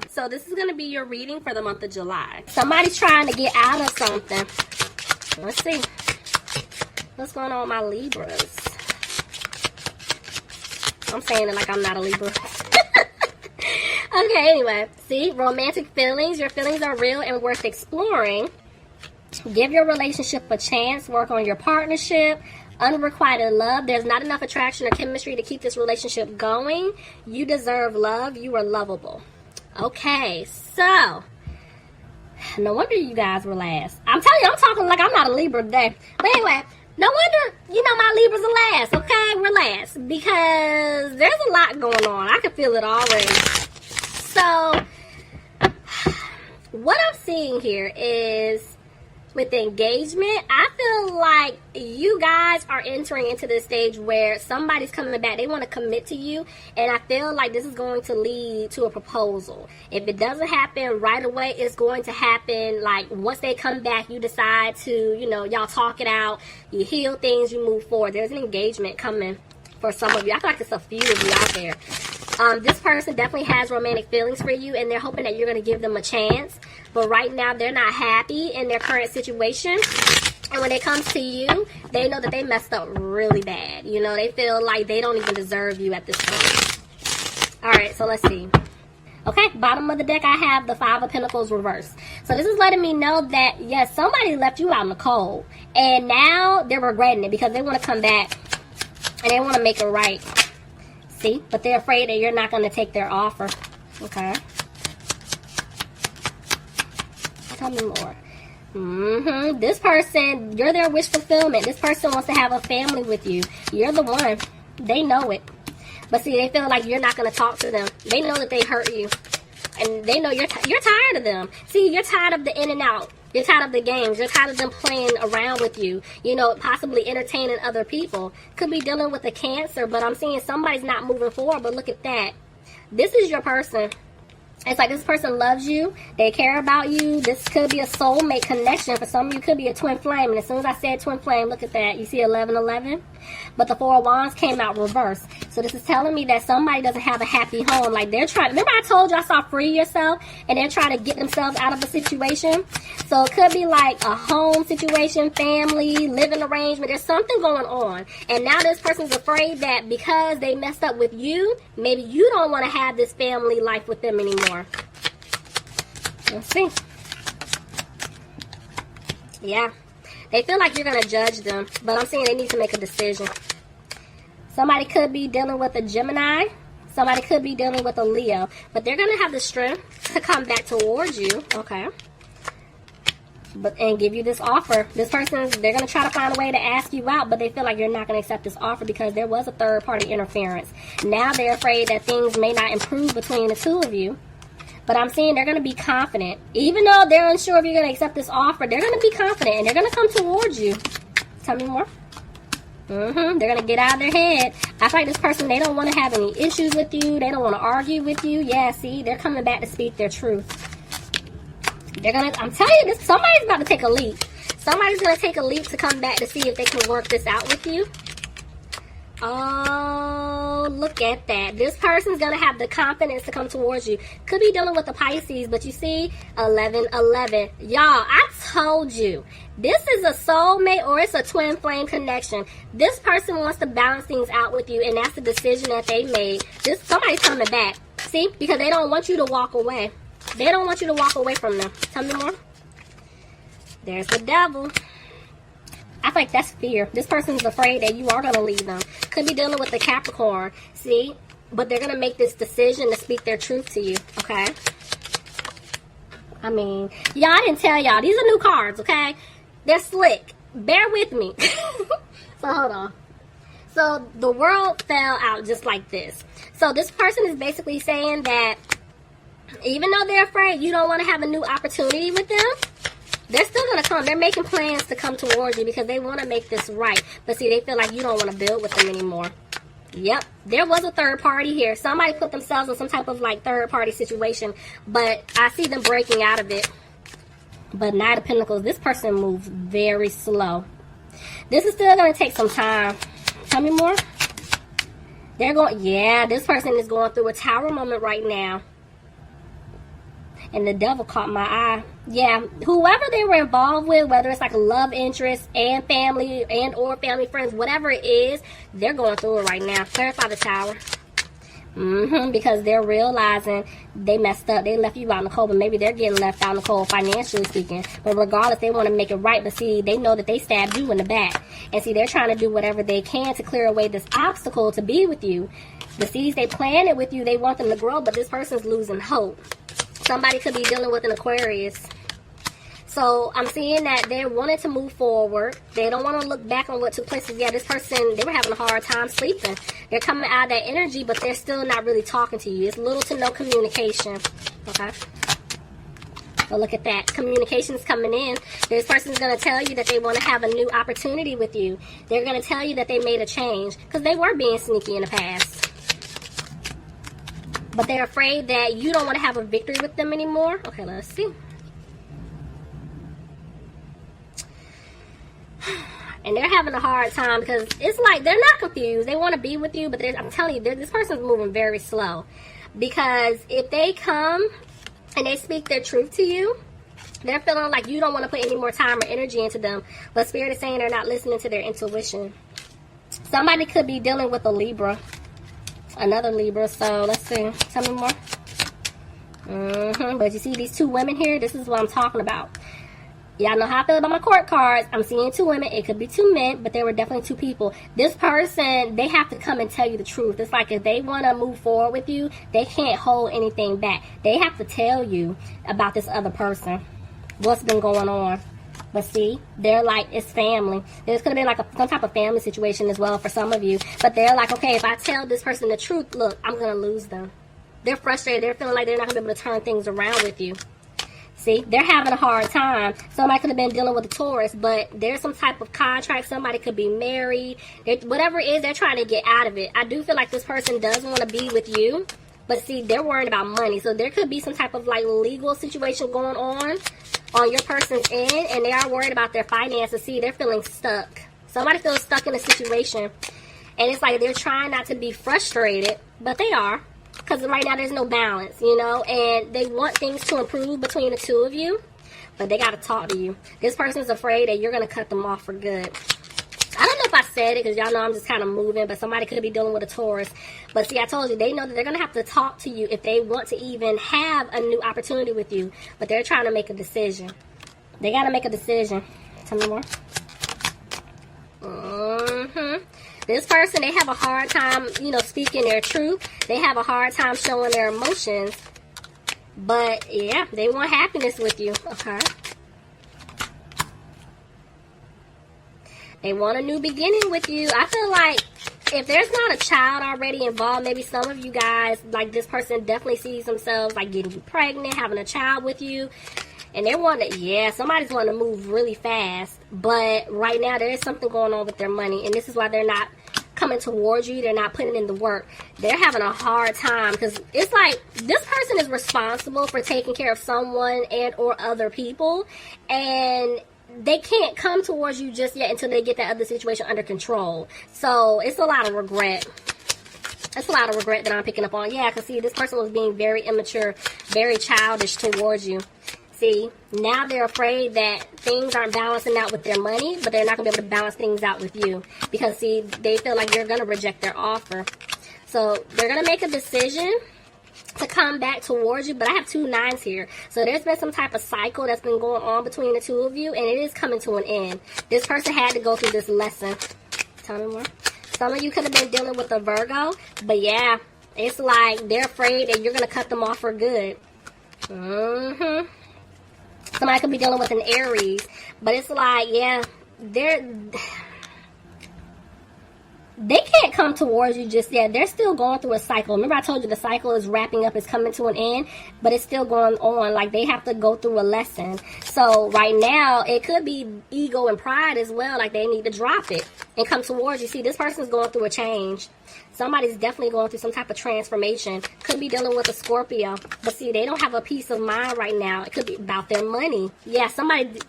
So this is going to be your reading for the month of July. Somebody's trying to get out of something. Let's see. What's going on with my Libras? I'm saying it like I'm not a Libra. Okay, anyway. See, romantic feelings. Your feelings are real and worth exploring. Give your relationship a chance. Work on your partnership. Unrequited love. There's not enough attraction or chemistry to keep this relationship going. You deserve love. You are lovable. Okay, so no wonder you guys were last. I'm telling you, I'm talking like I'm not a Libra today. But anyway, no wonder, my Libras are last, okay? We're last. Because there's a lot going on. I can feel it already. So, what I'm seeing here is with the engagement, I feel like you guys are entering into this stage where somebody's coming back. They want to commit to you, and I feel like this is going to lead to a proposal. If it doesn't happen right away, it's going to happen like once they come back, you decide to, y'all talk it out, you heal things, you move forward. There's an engagement coming for some of you. I feel like it's a few of you out there. This person definitely has romantic feelings for you, and they're hoping that you're going to give them a chance. But right now, they're not happy in their current situation. And when it comes to you, they know that they messed up really bad. They feel like they don't even deserve you at this point. All right, so let's see. Okay, bottom of the deck, I have the Five of Pentacles reversed. So this is letting me know that, yes, somebody left you out in the cold. And now they're regretting it because they want to come back and they want to make it right. See? But they're afraid that you're not going to take their offer. Okay. Tell me more. This person, you're their wish fulfillment. This person wants to have a family with you. You're the one. They know it. But see, they feel like you're not going to talk to them. They know that they hurt you. And they know you're tired of them. See, you're tired of the in and out. You're tired of the games. You're tired of them playing around with you. Possibly entertaining other people. Could be dealing with a Cancer, but I'm seeing somebody's not moving forward. But look at that. This is your person. It's like this person loves you. They care about you. This could be a soulmate connection. For some of you, could be a twin flame. And as soon as I said twin flame, look at that. You see 1111? But the Four of Wands came out reversed. So this is telling me that somebody doesn't have a happy home. Like they're trying. Remember I told you I saw free yourself? And they're trying to get themselves out of a situation. So it could be like a home situation, family, living arrangement. There's something going on. And now this person's afraid that because they messed up with you, maybe you don't want to have this family life with them anymore. Let's see. Yeah. They feel like you're going to judge them, but I'm saying they need to make a decision. Somebody could be dealing with a Gemini. Somebody could be dealing with a Leo. But they're going to have the strength to come back towards you. Okay. And give you this offer. This person, they're going to try to find a way to ask you out, but they feel like you're not going to accept this offer because there was a third-party interference. Now they're afraid that things may not improve between the two of you. But I'm saying they're going to be confident. Even though they're unsure if you're going to accept this offer, they're going to be confident and they're going to come towards you. Tell me more. They're going to get out of their head. I feel like this person, they don't want to have any issues with you. They don't want to argue with you. Yeah, see, they're coming back to speak their truth. They're going to, I'm telling you, somebody's about to take a leap. Somebody's going to take a leap to come back to see if they can work this out with you. Oh, look at that. This person's going to have the confidence to come towards you. Could be dealing with the Pisces, but you see, 1111. Y'all, I told you. This is a soulmate or it's a twin flame connection. This person wants to balance things out with you, and that's the decision that they made. Somebody's coming back. See? Because they don't want you to walk away. They don't want you to walk away from them. Tell me more. There's the Devil. I feel like that's fear. This person's afraid that you are going to leave them. Could be dealing with the Capricorn. See? But they're going to make this decision to speak their truth to you. Okay? I mean, y'all, I didn't tell y'all. These are new cards, okay? They're slick. Bear with me. So, hold on. So, the world fell out just like this. So, this person is basically saying that even though they're afraid you don't want to have a new opportunity with them, they're still going to come. They're making plans to come towards you because they want to make this right. But see, they feel like you don't want to build with them anymore. Yep. There was a third party here. Somebody put themselves in some type of like third party situation. But I see them breaking out of it. But Knight of Pentacles, this person moves very slow. This is still going to take some time. Tell me more. They're going, yeah, this person is going through a tower moment right now. And the devil caught my eye. Yeah, whoever they were involved with, whether it's like a love interest and family and or family friends, whatever it is, they're going through it right now. Clarify the Tower. Because they're realizing they messed up. They left you out in the cold, but maybe they're getting left out in the cold financially speaking. But regardless, they want to make it right. But see, they know that they stabbed you in the back. And see, they're trying to do whatever they can to clear away this obstacle to be with you. The seeds they planted with you, they want them to grow, but this person's losing hope. Somebody could be dealing with an Aquarius. So I'm seeing that they're wanting to move forward. They don't want to look back on what took place. Yeah, this person, they were having a hard time sleeping. They're coming out of that energy, but they're still not really talking to you. It's little to no communication. Okay? So look at that. Communication's coming in. This person's going to tell you that they want to have a new opportunity with you. They're going to tell you that they made a change because they were being sneaky in the past. But they're afraid that you don't want to have a victory with them anymore. Okay, let's see. And they're having a hard time because it's like they're not confused. They want to be with you, but I'm telling you, this person's moving very slow. Because if they come and they speak their truth to you, they're feeling like you don't want to put any more time or energy into them. But Spirit is saying they're not listening to their intuition. Somebody could be dealing with a Libra. Another Libra. So let's see. Tell me more. But you see these two women here? This is what I'm talking about. Y'all know how I feel about my court cards. I'm seeing two women. It could be two men, but there were definitely two people. This person, they have to come and tell you the truth. It's like if they want to move forward with you, they can't hold anything back. They have to tell you about this other person, what's been going on. But see, they're like, it's family. This could have been like some type of family situation as well for some of you. But they're like, okay, if I tell this person the truth, look, I'm going to lose them. They're frustrated. They're feeling like they're not going to be able to turn things around with you. See, they're having a hard time. Somebody could have been dealing with a Taurus, but there's some type of contract. Somebody could be married. Whatever it is, they're trying to get out of it. I do feel like this person does want to be with you, but see, they're worried about money. So there could be some type of like legal situation going on your person's end, and they are worried about their finances. See, they're feeling stuck. Somebody feels stuck in a situation, and it's like they're trying not to be frustrated, but they are. Because right now there's no balance, you know, and they want things to improve between the two of you, but they got to talk to you. This person's afraid that you're going to cut them off for good. I don't know if I said it because y'all know I'm just kind of moving, but somebody could be dealing with a Taurus. But see, I told you, they know that they're going to have to talk to you if they want to even have a new opportunity with you, but they're trying to make a decision. They got to make a decision. Tell me more. This person, they have a hard time, you know, speaking their truth. They have a hard time showing their emotions. But, yeah, they want happiness with you. Okay. They want a new beginning with you. I feel like if there's not a child already involved, maybe some of you guys, like this person definitely sees themselves like getting you pregnant, having a child with you. And they want to, yeah, somebody's wanting to move really fast. But right now, there is something going on with their money. And this is why they're not coming towards you. They're not putting in the work. They're having a hard time. Because it's like, this person is responsible for taking care of someone and or other people. And they can't come towards you just yet until they get that other situation under control. So, it's a lot of regret. That's a lot of regret that I'm picking up on. Yeah, because see, this person was being very immature, very childish towards you. See, now they're afraid that things aren't balancing out with their money, but they're not going to be able to balance things out with you. Because, see, they feel like you're going to reject their offer. So, they're going to make a decision to come back towards you. But I have 2 9s here. So, there's been some type of cycle that's been going on between the two of you, and it is coming to an end. This person had to go through this lesson. Tell me more. Some of you could have been dealing with a Virgo, but yeah, it's like they're afraid that you're going to cut them off for good. Somebody could be dealing with an Aries, but it's like, yeah, they can't come towards you just yet. They're still going through a cycle. Remember I told you the cycle is wrapping up, it's coming to an end, but it's still going on. Like they have to go through a lesson. So right now, it could be ego and pride as well. Like they need to drop it. and come towards you. See, this person's going through a change. Somebody's definitely going through some type of transformation. Could be dealing with a Scorpio. But see, they don't have a peace of mind right now. It could be about their money. Yeah, somebody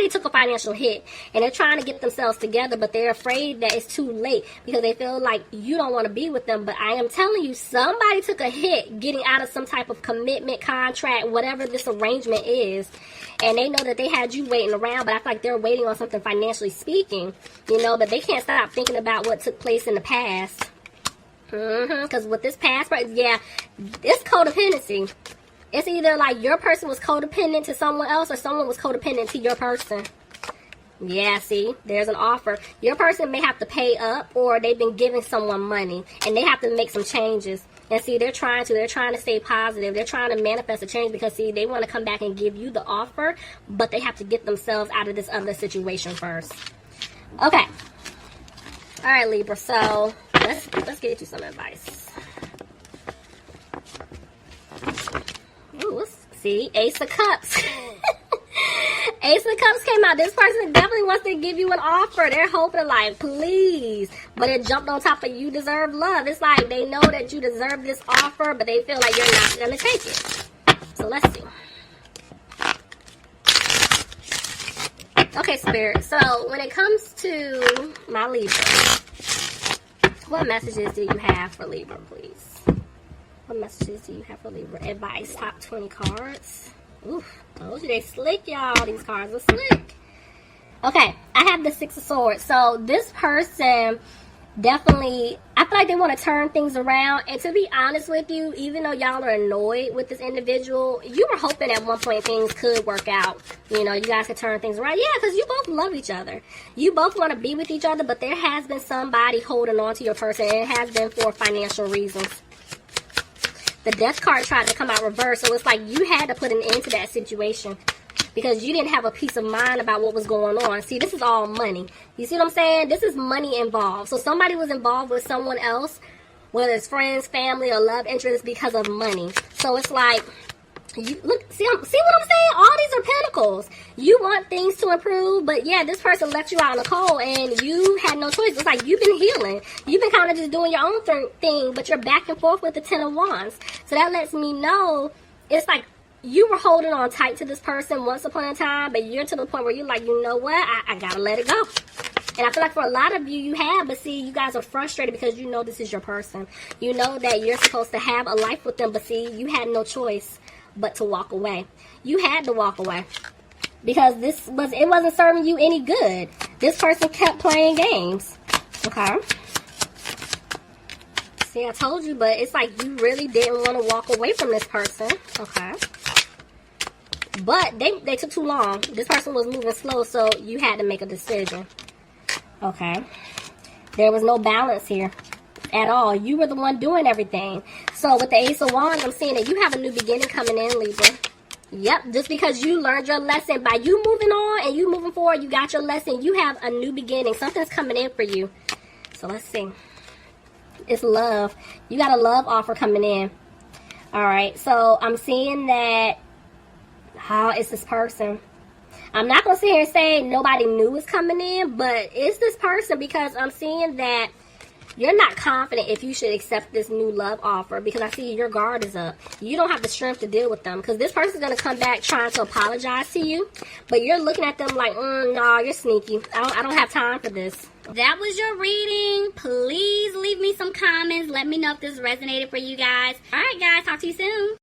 took a financial hit, and they're trying to get themselves together, but they're afraid that it's too late because they feel like you don't want to be with them. But I am telling you, somebody took a hit getting out of some type of commitment, contract, whatever this arrangement is. And they know that they had you waiting around, but I feel like they're waiting on something financially speaking, you know, but they can't stop thinking about what took place in the past. Because with this past, yeah, it's codependency. It's either like your person was codependent to someone else or someone was codependent to your person. Yeah, see, there's an offer. Your person may have to pay up, or they've been giving someone money and they have to make some changes. And see, they're trying to stay positive. They're trying to manifest a change because, see, they want to come back and give you the offer, but they have to get themselves out of this other situation first. Okay. All right, Libra. So let's get you some advice. Ooh, see, Ace of Cups. Ace of Cups came out. This person definitely wants to give you an offer. They're hoping, like, please. But it jumped on top of you deserve love. It's like they know that you deserve this offer, but they feel like you're not going to take it. So let's see. Okay, Spirit. So when it comes to my Libra, what messages do you have for Libra, please? What messages do you have for Libra? Advice, top 20 cards. Oof, told you they slick, y'all. These cards are slick. Okay, I have the Six of Swords. So this person definitely, I feel like they want to turn things around. And to be honest with you, even though y'all are annoyed with this individual, you were hoping at one point things could work out. You know, you guys could turn things around. Yeah, because you both love each other. You both want to be with each other, but there has been somebody holding on to your person, and it has been for financial reasons. The Death card tried to come out reverse, so it's like you had to put an end to that situation because you didn't have a peace of mind about what was going on. See, this is all money. You see what I'm saying? This is money involved. So somebody was involved with someone else, whether it's friends, family, or love interest, because of money. So it's like, you look, see what I'm saying? All these are pentacles. You want things to improve, but yeah, this person left you out in the cold and you had no choice. It's like you've been healing. You've been kind of just doing your own thing, but you're back and forth with the Ten of Wands. So that lets me know it's like you were holding on tight to this person once upon a time, but you're to the point where you're like, you know what? I gotta let it go. And I feel like for a lot of you, you have, but see, you guys are frustrated because you know this is your person. You know that you're supposed to have a life with them, but see, you had no choice but to walk away. You had to walk away because it wasn't serving you any good. This person kept playing games. Okay. See, I told you, but it's like you really didn't want to walk away from this person. Okay. But they took too long. This person was moving slow, so you had to make a decision. Okay. There was no balance here at all. You were the one doing everything. So with the Ace of Wands, I'm seeing that you have a new beginning coming in, Libra. Yep, just because you learned your lesson, by you moving on and you moving forward, you got your lesson. You have a new beginning. Something's coming in for you. So let's see. It's love. You got a love offer coming in. All right, so I'm seeing that it's this person. I'm not going to sit here and say nobody knew was coming in, but it's this person because I'm seeing that you're not confident if you should accept this new love offer because I see your guard is up. You don't have the strength to deal with them because this person's going to come back trying to apologize to you, but you're looking at them like, no, you're sneaky. I don't have time for this. That was your reading. Please leave me some comments. Let me know if this resonated for you guys. All right, guys. Talk to you soon.